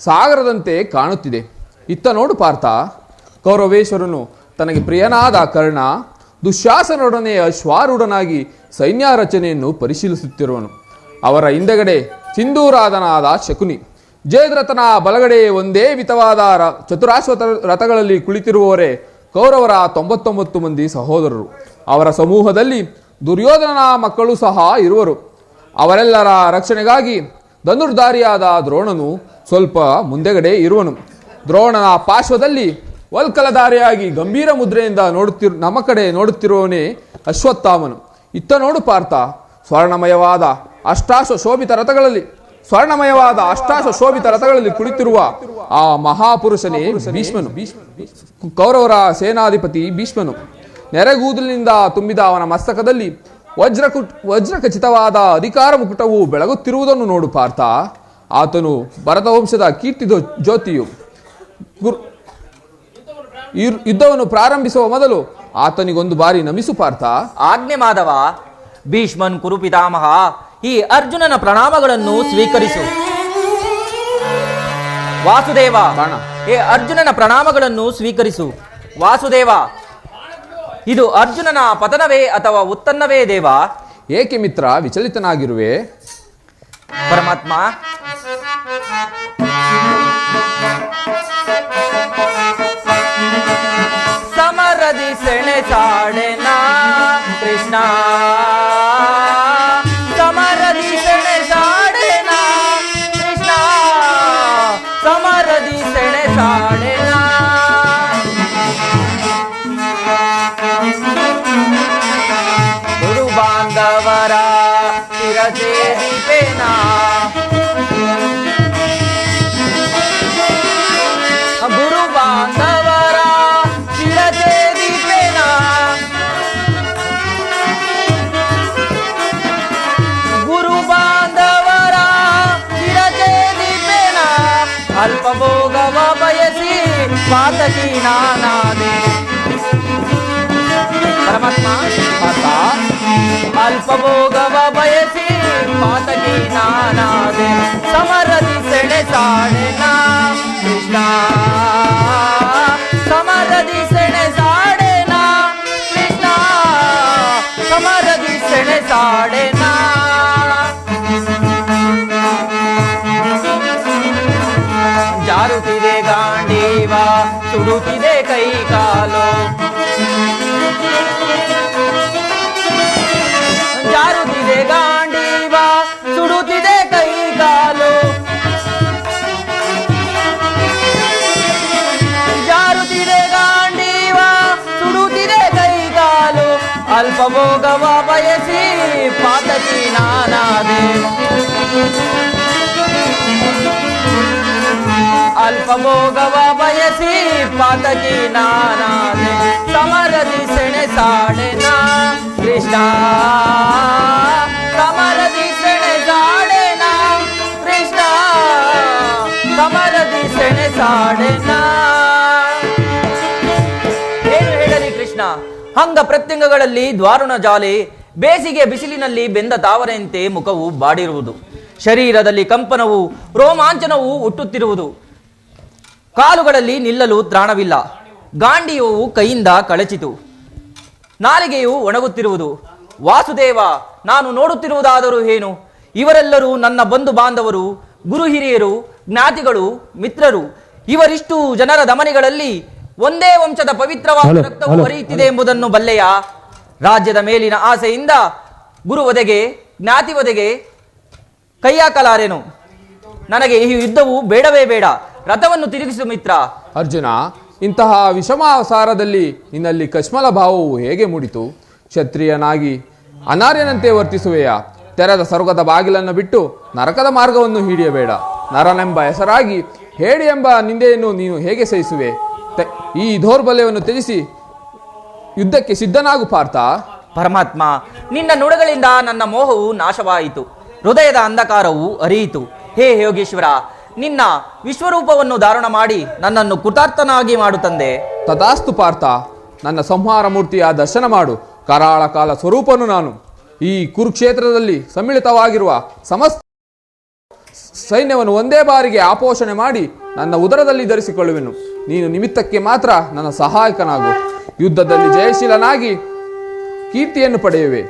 ಸಾಗರದಂತೆ ಕಾಣುತ್ತಿದೆ. ಇತ್ತ ನೋಡು ಪಾರ್ಥ, ಕೌರವೇಶ್ವರನು ತನಗೆ ಪ್ರಿಯನಾದ ಕರ್ಣ ದುಶ್ಯಾಸನೊಡನೆ ಅಶ್ವಾರೂಢನಾಗಿ ಸೈನ್ಯ ರಚನೆಯನ್ನು ಪರಿಶೀಲಿಸುತ್ತಿರುವನು. ಅವರ ಹಿಂದೆಗಡೆ ಸಿಂಧೂರಾಧನಾದ ಶಕುನಿ, ಜಯದ್ರಥನ ಬಲಗಡೆ ಒಂದೇ ವಿಧವಾದ ಚತುರಾಶ್ವ ರಥಗಳಲ್ಲಿ ಕುಳಿತಿರುವವರೇ ಕೌರವರ 99 ಮಂದಿ ಸಹೋದರರು. ಅವರ ಸಮೂಹದಲ್ಲಿ ದುರ್ಯೋಧನನ ಮಕ್ಕಳು ಸಹ ಇರುವರು. ಅವರೆಲ್ಲರ ರಕ್ಷಣೆಗಾಗಿ ಧನುರ್ಧಾರಿಯಾದ ದ್ರೋಣನು ಸ್ವಲ್ಪ ಮುಂದೆಗಡೆ ಇರುವನು. ದ್ರೋಣನ ಪಾರ್ಶ್ವದಲ್ಲಿ ವಲ್ಕಲಧಾರಿಯಾಗಿ ಗಂಭೀರ ಮುದ್ರೆಯಿಂದ ನಮ್ಮ ಕಡೆ ನೋಡುತ್ತಿರುವವನೇ ಅಶ್ವತ್ಥಾಮನು. ಇತ್ತ ನೋಡು ಪಾರ್ಥ, ಸ್ವರ್ಣಮಯವಾದ ಅಷ್ಟಾಶ್ವ ಶೋಭಿತ ರಥಗಳಲ್ಲಿ ಕುಳಿತಿರುವ ಆ ಮಹಾಪುರುಷನೇ ಭೀಷ್ಮನು. ಕೌರವರ ಸೇನಾಧಿಪತಿ ಭೀಷ್ಮನು. ನೆರೆಗೂದಲಿನಿಂದ ತುಂಬಿದ ಅವನ ಮಸ್ತಕದಲ್ಲಿ ವಜ್ರಖಚಿತವಾದ ಅಧಿಕಾರ ಮುಕುಟವು ಬೆಳಗುತ್ತಿರುವುದನ್ನು ನೋಡು ಪಾರ್ಥ. ಆತನು ಭರತವಂಶದ ಕೀರ್ತಿ ಜ್ಯೋತಿಯು. ಯುದ್ಧವನ್ನು ಪ್ರಾರಂಭಿಸುವ ಮೊದಲು ಆತನಿಗೊಂದು ಬಾರಿ ನಮಿಸು ಪಾರ್ಥ. ಆಜ್ಞೆ ಮಾಧವ. ಭೀಷ್ಮನ್ ಕುರುಪಿತಾಮಹ, ಈ ಅರ್ಜುನನ ಪ್ರಣಾಮಗಳನ್ನು ಸ್ವೀಕರಿಸು. ವಾಸುದೇವ, ಈ ಅರ್ಜುನನ ಪ್ರಣಾಮಗಳನ್ನು ಸ್ವೀಕರಿಸು. ವಾಸುದೇವ, ಇದು ಅರ್ಜುನನ ಪತನವೇ ಅಥವಾ ಉತ್ತನ್ನವೇ ದೇವ? ಏಕೆ ಮಿತ್ರ ವಿಚಲಿತನಾಗಿರುವೆ? ಪರಮಾತ್ಮ, ಸಮರದಿ ಸೆಣೆಸಾಡೆನ ಕೃಷ್ಣ, ಸಮರದಿ ಸೆಣೆಸಾಡೆನ ಕೃಷ್ಣ, ಸಮರದಿ ಸೆಣೆಸಾಡೆನ. ಗುರು ಬಾಂಧವರ ಶಿರಸೇರಿಪೇನ, ಗುರು ಬಾಂಧವರ ಶಿರಸೇರಿಪೇನ, ಗುರು ಬಾಂಧವರ ಶಿರಸೇರಿಪೇನ. ಅಲ್ಪ ಭೋಗವ ಬಯಸಿ ಪಾತಕಿ ನಾನಾದೆ. ಪರಮಾತ್ಮ, ಅಲ್ಪ ಭೋಗವ ಬಯಸಿ ಪಾತಕಿ ನಾನಾದೆ. ಸಮರದಿ ಸೆಣೆಸಾಡೆನ ಕೃಷ್ಣ, ಸಮರದಿ ಸೆಣೆಸಾಡೆನ ಕೃಷ್ಣ, ಸಮರದಿ ಸೆಣೆಸಾಡೆನ. ಜಾರುತ್ತಿದೆ ಗಾಂಡೀವ, ಸುಡುತ್ತಿದೆ ಕೈ ಕಾಲು, ಜಾರುತ್ತಿದೆ ಗಾಂಡೀವ, ಸುಡುತ್ತಿದೆ ಕೈ ಕಾಲು, ಜಾರುತ್ತಿದೆ ಗಾಂಡೀವ, ಸುಡುತ್ತಿದೆ ಕೈ ಕಾಲು. ಅಲ್ಪ ಭೋಗವ ಬಯಸಿ ಪಾತಕಿ ನಾನಾದೆ. ಅಲ್ಪ ಭೋಗವ ಬಯಸಿ ಪಾತಕಿ ನಾನಾದೆ. ಸಮರದಿ ಸೆಣೆಸಾಡೆನ ಕೃಷ್ಣ, ಸಮರದಿ ಸೆಣೆಸಾಡೆನ ಕೃಷ್ಣ, ಸಮರದಿ ಸೆಣೆಸಾಡೆನ. ಏನು ಹೇಳಲಿ ಕೃಷ್ಣ? ಅಂಗ ಪ್ರತ್ಯಂಗಗಳಲ್ಲಿ ದ್ವಾರುಣ ಜಾಲೆ, ಬೇಸಿಗೆ ಬಿಸಿಲಿನಲ್ಲಿ ಬೆಂದ ತಾವರೆಯಂತೆ ಮುಖವು ಬಾಡಿರುವುದು, ಶರೀರದಲ್ಲಿ ಕಂಪನವು ರೋಮಾಂಚನವು ಹುಟ್ಟುತ್ತಿರುವುದು, ಕಾಲುಗಳಲ್ಲಿ ನಿಲ್ಲಲು ತ್ರಾಣವಿಲ್ಲ, ಗಾಂಡೀವವು ಕೈಯಿಂದ ಕಳಚಿತು, ನಾಲಿಗೆಯು ಒಣಗುತ್ತಿರುವುದು. ವಾಸುದೇವ, ನಾನು ನೋಡುತ್ತಿರುವುದಾದರೂ ಏನು? ಇವರೆಲ್ಲರೂ ನನ್ನ ಬಂಧು ಬಾಂಧವರು, ಗುರು ಹಿರಿಯರು, ಜ್ಞಾತಿಗಳು, ಮಿತ್ರರು. ಇವರಿಷ್ಟು ಜನರ ದಮನಿಗಳಲ್ಲಿ ಒಂದೇ ವಂಶದ ಪವಿತ್ರವಾದ ರಕ್ತವು ಹರಿಯುತ್ತಿದೆ ಎಂಬುದನ್ನು ಬಲ್ಲೆಯ? ರಾಜ್ಯದ ಮೇಲಿನ ಆಸೆಯಿಂದ ಗುರು ಒದೆಗೆ ಜ್ಞಾತಿ ಒದೆಗೆ ಕೈಯಾಕಲಾರೆನು. ನನಗೆ ಈ ಯುದ್ಧವು ಬೇಡವೇ ಬೇಡ. ರಥವನ್ನು ತಿರುಗಿಸು ಮಿತ್ರ. ಅರ್ಜುನ, ಇಂತಹ ವಿಷಮಾಸಾರದಲ್ಲಿ ನಿನ್ನಲ್ಲಿ ಕಶ್ಮಲ ಭಾವವು ಹೇಗೆ ಮೂಡಿತು? ಕ್ಷತ್ರಿಯನಾಗಿ ಅನಾರ್ಯನಂತೆ ವರ್ತಿಸುವೆಯಾ? ತೆರೆದ ಸ್ವರ್ಗದ ಬಾಗಿಲನ್ನು ಬಿಟ್ಟು ನರಕದ ಮಾರ್ಗವನ್ನು ಹಿಡಿಯಬೇಡ. ನರನೆಂಬ ಹೆಸರಾಗಿ ಹೇಡಿ ಎಂಬ ನಿಂದೆಯನ್ನು ನೀನು ಹೇಗೆ ಸಹಿಸುವೆ? ಈ ದೌರ್ಬಲ್ಯವನ್ನು ತ್ಯಜಿಸಿ ಯುದ್ಧಕ್ಕೆ ಸಿದ್ಧನಾಗು ಪಾರ್ಥ. ಪರಮಾತ್ಮ, ನಿನ್ನ ನುಡಿಗಳಿಂದ ನನ್ನ ಮೋಹವು ನಾಶವಾಯಿತು, ಹೃದಯದ ಅಂಧಕಾರವು ಅರಿಯಿತು. ಹೇ ಯೋಗೇಶ್ವರ, ನಿನ್ನ ವಿಶ್ವರೂಪವನ್ನು ಧಾರಣ ಮಾಡಿ ನನ್ನನ್ನು ಕೃತಾರ್ಥನಾಗಿ ಮಾಡು ತಂದೆ. ತಥಾಸ್ತು ಪಾರ್ಥ, ನನ್ನ ಸಂಹಾರ ಮೂರ್ತಿಯ ದರ್ಶನ ಮಾಡು. ಕರಾಳ ಕಾಲ ಸ್ವರೂಪನು ನಾನು. ಈ ಕುರುಕ್ಷೇತ್ರದಲ್ಲಿ ಸಮ್ಮಿಳಿತವಾಗಿರುವ ಸಮಸ್ತ ಸೈನ್ಯವನ್ನು ಒಂದೇ ಬಾರಿಗೆ ಆಪೋಷಣೆ ಮಾಡಿ ನನ್ನ ಉದರದಲ್ಲಿ ಧರಿಸಿಕೊಳ್ಳುವೆನು. ನೀನು ನಿಮಿತ್ತಕ್ಕೆ ಮಾತ್ರ ನನ್ನ ಸಹಾಯಕನಾಗು. ಯುದ್ಧದಲ್ಲಿ ಜಯಶೀಲನಾಗಿ ಕೀರ್ತಿಯನ್ನು ಪಡೆಯುವೆ.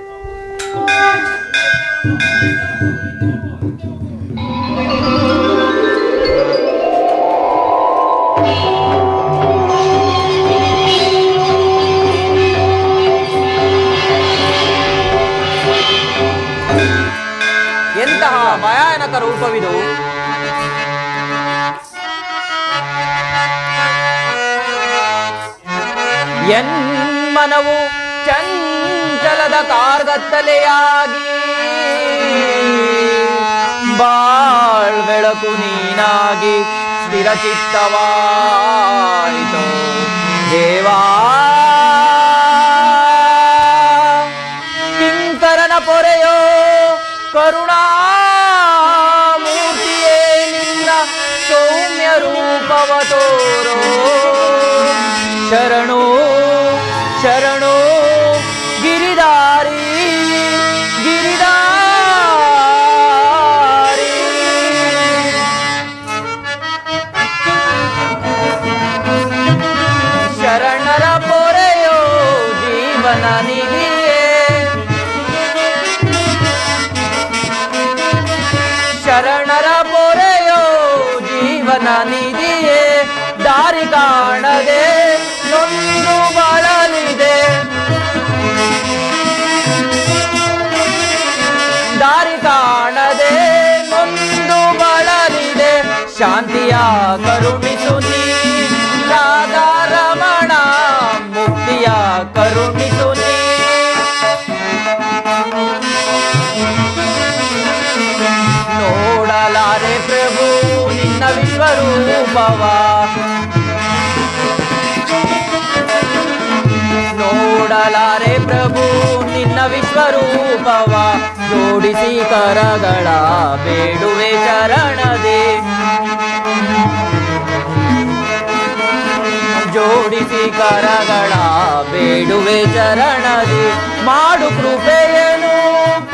ಎಂತಹ ಭಯಾನಕ ರೂಪವಿದು! ಎನ್ಮನವು ಚಂಚಲದ ಕಾರ್ಗತ್ತಲೆಯಾಗಿ ಬಾಳ್ ಬೆಳಕು ನೀನಾಗಿ ಸ್ಥಿರಚಿತ್ತವಾಯಿತು ದೇವಾ. ಕಿಂಕರನ ಪೊರೆಯೋ ಕರುಣಾಮೂರ್ತಿಯೇ, ನಿನ್ನ ಸೌಮ್ಯ ರೂಪವ ತೋರೋ. ಶರಣು ಶರಣು ಗಿರಿಧಾರಿ ಗಿರಿಧಾರಿ. ಶರಣರ ಪೊರೆಯೋ ಜೀವನ ನಿಧಿಯೇ, ಶರಣರ ಪೊರೆಯೋ ಜೀವನ ನಿಧಿಯೇ. ದಾರಿ ಕಾಣದೆ ನೊಂದು ಬಳಲಿದೆ, ದಾರಿ ಕಾಣದೆ ನೊಂದು ಬಳಲಿದೆ. ಶಾಂತಿಯ ಕರುಣಿಸು ನೀ ರಾಧಾ ರಮಣ, ಮುಕ್ತಿಯ ಕರುಣಿಸು ನೀ. ನೋಡಲಾರೆ ಪ್ರಭು ನಿನ್ನ ವಿಶ್ವರೂಪವ, ನೋಡಲಾರೆ ಪ್ರಭು ನಿನ್ನ ವಿಶ್ವರೂಪವ. ಜೋಡಿಸಿ ಕರಗಳ ಬೇಡುವೆ ಚರಣದೆ, ಜೋಡಿಸಿ ಕರಗಳ ಬೇಡುವೆ ಚರಣದೆ. ಮಾಡು ಕೃಪೆಯನು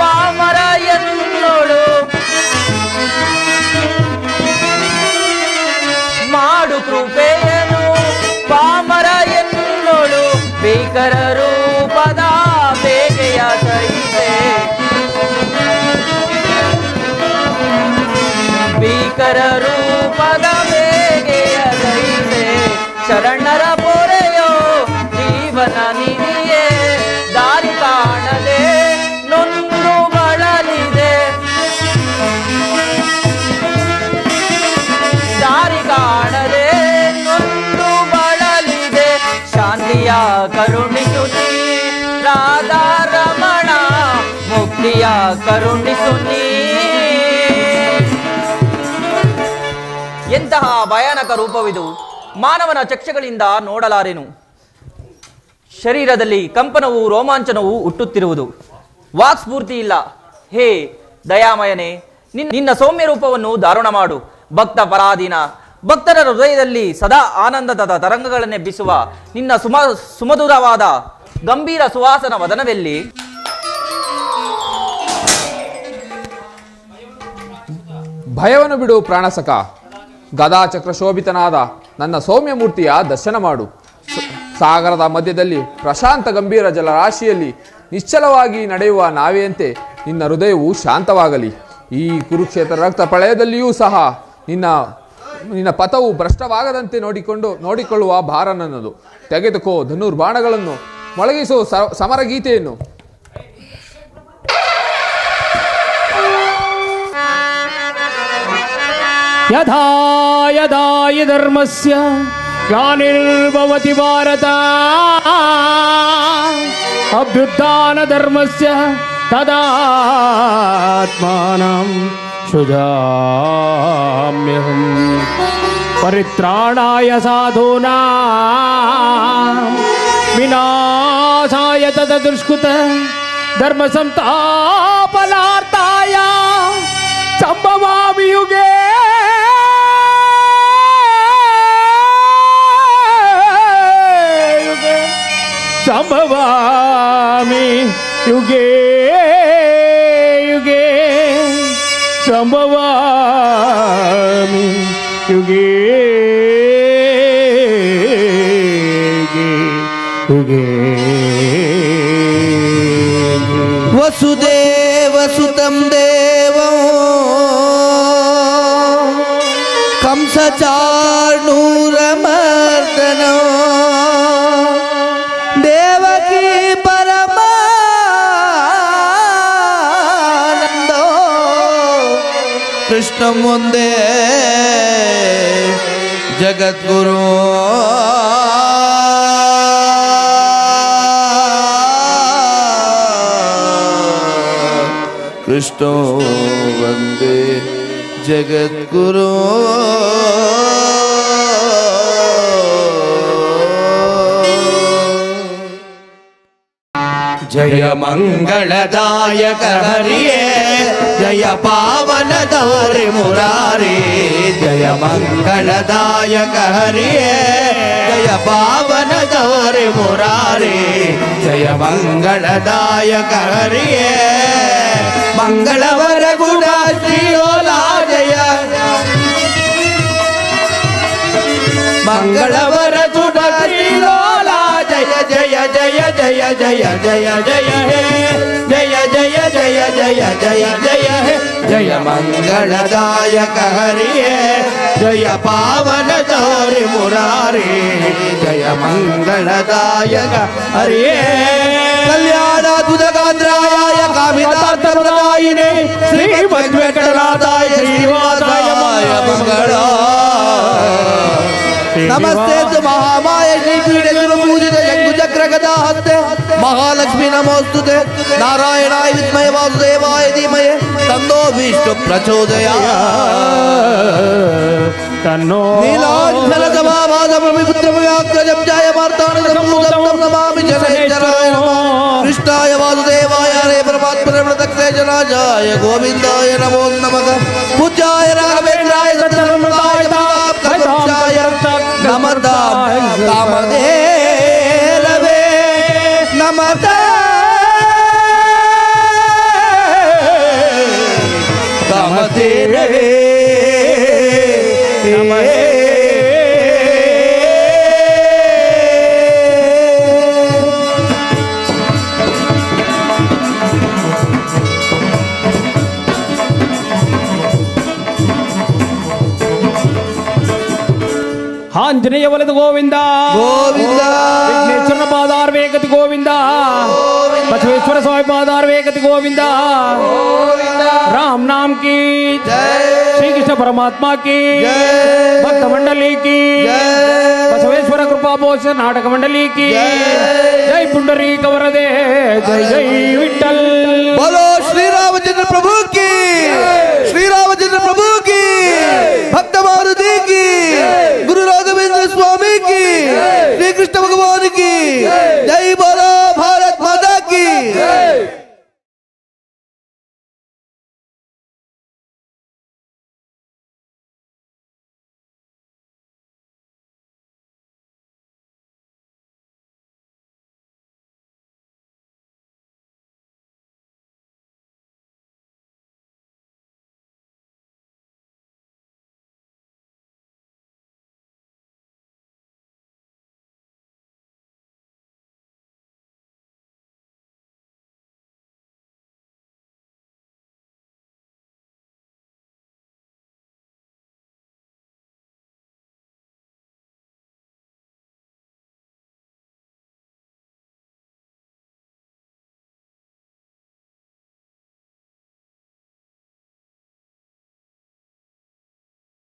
ಪಾಮರ ಎನ್ನೋಳು, ಮಾಡು ಕೃಪೆಯನು ಪಾಮರ ಎನ್ನೋಳು. ಭೀಕರ ರೂಪದ ಬೇಗೆಯ ಸಹಿತೆ, ಭೀಕರ ರೂಪದ ಬೇಗೆಯ ಸಹಿತೆ. ಶರಣರ ಪೊರೆಯೋ ಜೀವನ ನಿಧಿಯೇ, ದಾರಿ ಕಾಣದೆ ನೊಂದು ಬಳಲಿದೆ, ದಾರಿ ಕಾಣದೆ ನೊಂದು ಬಳಲಿದೆ. ಶಾಂತಿಯ ಕರುಣಿಸು ನೀ ರಾಧಾ ರಮಣ, ಮುಕ್ತಿಯ ಕರುಣಿಸು ನೀ. ಎಂತಹ ಭಯಾನಕ ರೂಪವಿದು! ಮಾನವನ ಚಕ್ಷುಗಳಿಂದ ನೋಡಲಾರೆನು. ಶರೀರದಲ್ಲಿ ಕಂಪನವು ರೋಮಾಂಚನವು ಹುಟ್ಟುತ್ತಿರುವುದು. ವಾಕ್ಸ್ಫೂರ್ತಿ ಇಲ್ಲ. ಹೇ ದಯಾಮಯನೇ, ನಿನ್ನ ಸೌಮ್ಯ ರೂಪವನ್ನು ಧಾರಣ ಮಾಡು. ಭಕ್ತ ಪರಾಧೀನ ಭಕ್ತರ ಹೃದಯದಲ್ಲಿ ಸದಾ ಆನಂದದ ತರಂಗಗಳನ್ನೆಬ್ಬಿಸುವ ನಿನ್ನ ಸುಮಧುರವಾದ ಗಂಭೀರ ಸುವಾಸನ ವದನವೆಲ್ಲಿ? ಭಯವನ್ನು ಬಿಡು ಪ್ರಾಣಸಕ. ಗದಾಚಕ್ರ ಶೋಭಿತನಾದ ನನ್ನ ಸೌಮ್ಯ ಮೂರ್ತಿಯ ದರ್ಶನ ಮಾಡು. ಸಾಗರದ ಮಧ್ಯದಲ್ಲಿ ಪ್ರಶಾಂತ ಗಂಭೀರ ಜಲರಾಶಿಯಲ್ಲಿ ನಿಶ್ಚಲವಾಗಿ ನಡೆಯುವ ನಾವೆಯಂತೆ ನಿನ್ನ ಹೃದಯವು ಶಾಂತವಾಗಲಿ. ಈ ಕುರುಕ್ಷೇತ್ರ ರಕ್ತ ಪ್ರಳಯದಲ್ಲಿಯೂ ಸಹ ನಿನ್ನ ಪಥವು ಭ್ರಷ್ಟವಾಗದಂತೆ ನೋಡಿಕೊಳ್ಳುವ ಭಾರ ನನ್ನದು. ತೆಗೆದುಕೋ ಧನುರ್ಬಾಣಗಳನ್ನು, ಮೊಳಗಿಸೋ ಸಮರ ಗೀತೆಯನ್ನು. ಯಥಾ ಯದಾ ಹಿ ಧರ್ಮಸ್ಯ ಗ್ಲಾನಿರ್ಭವತಿ ಭಾರತ ಅಭ್ಯುತ್ಥಾನ ಧರ್ಮಸ್ಯ ತದಾತ್ಮಾನಂ ಸೃಜಾಮ್ಯಹಂ. ಪರಿತ್ರಾಣಾಯ ಸಾಧೂನಾ ವಿನಾಶಾಯ ತದದುಷ್ಕೃತ ಧರ್ಮ ಸಂಸ್ಥಾಪನಾರ್ಥಾಯ ಸಂಭವಾಮಿ ಯುಗೇ ಯುಗೇ ಸಂಭವಾಮಿ ಯುಗೇ ಯುಗೇ ಸಂಭವಾಮಿ ಯುಗೇ ಯುಗೇ ವಸುದೇವ ಸುತಂ ದೇವಂ ಕಂಸಚಾರ್ಣೂರಮರ್ದನೋ ದೇವಕಿ ಪರಮಾನಂದೋ ಕೃಷ್ಣಂ ಒಂದೇ ಜಗದ್ಗುರು ಕೃಷ್ಣೋ ವಂದೇ ಜಗದ್ಗುರು ಜಯ ಮಂಗಳದಾಯಕ ಹರಿಯೇ ಜಯ ಪಾವನದಾರಿ ಮುರಾರಿ ಜಯ ಮಂಗಳದಾಯಕ ಹರಿಯೇ ಜಯ ಪಾವನದಾರಿ ಮುರಾರಿ ಜಯ ಮಂಗಳದಾಯಕ ಹರಿಯೇ ಮಂಗಳವರ ಗುಣ ಶ್ರೀಲೋಲಾ ಜಯ ಮಂಗಳವರ ಗುಣ ಶ್ರೀಲೋಲಾ ಜಯ ಜಯ ಜಯ ಜಯ ಜಯ ಜಯ ಜಯ ಹೇ ಜಯ ಜಯ ಜಯ ಜಯ ಜಯ ಜಯ ಹೇ ಜಯ ಮಂಗಳದಾಯಕ ಹರಿಯೇ ಜಯ ಪಾವನ ದಾರಿ ಮುರಾರಿ ಜಯ ಮಂಗಳದಾಯಕ ಹರಿಯೇ ಕಲ್ಯಾಣಾದ್ಭುತಗಾತ್ರಾಯ ಕಾಮಿತಾರ್ಥಪ್ರದಾಯಿನೇ ಶ್ರೀ ವೆಂಕಟನಾಥಾಯ ಶ್ರೀನಿವಾಸಾಯ ಮಂಗಳ ನಮಸ್ತೆ ಮಹಾಮಾಯ ಶ್ರೀಪೀಠೆ ಗುರುಪೂಜಿತ ಜಂಗುಚಕ್ರ ಗದಾ ಹಸ್ತೆ ಮಹಾಲಕ್ಷ್ಮಿ ನಮೋಸ್ತುತೆ ನಾರಾಯಣಾಯ ವಿದ್ಮಯ ವಾಸುದೇವಾಯ ಧೀಮಹಿ ತನ್ನೋ ವಿಷ್ಣು ಪ್ರಚೋದಯಾತ್ ತನ್ನೋ ನೀಲಾಂಚಲ ಸಮಾಭಾಸಮಮಿಪುತ್ರಮವ್ಯಾಘ್ರಜಂ ಜಾಯಮಾರ್ತಾನಸಂಭೂತಂ ನಮಾಮಿ ಜನೇಶ್ವರಾಯ ನಮಃ ಕೃಷ್ಣಾಯ ವಾಸುದೇವಾಯ ಹರೇ ಪರಮಾತ್ಮನೇ ಪ್ರಣತಕ್ಲೇಶನಾಶಾಯ ಗೋವಿಂದಾಯ ನಮೋ ನಮಃ ಪೂಜ್ಯಾಯ ರಾಘವೇಂದ್ರಾಯ ಸತ್ಯಧರ್ಮದಾಯ ಮಹಾಪ್ರಭುಕ್ಷಾಯ ನಮತಾಂ ಕಾಮಧೇನವೇ ಕಾಮಧೇನವೇ ಆಂಜನೇಯ ವಲದು ಗೋವಿಂದ ಗೋವಿಂದ ವಿಘ್ನೇಶ್ವರನ ಪಾದಾರ್ವೇ ಗತಿ ಗೋವಿಂದ ಬಸವೇಶ್ವರ ಸ್ವಾಮಿ ಪಾದಾರ್ವೇ ಗತಿ ಗೋವಿಂದ राम नाम की श्री कृष्ण परमात्मा की भक्त मंडली की बसवेश्वर कृपा पोषण नाटक मंडली की जय पुंडरीक वरदे जय जय विठ्ठल बोलो श्री रामचंद्र प्रभु की श्री रामचंद्र प्रभु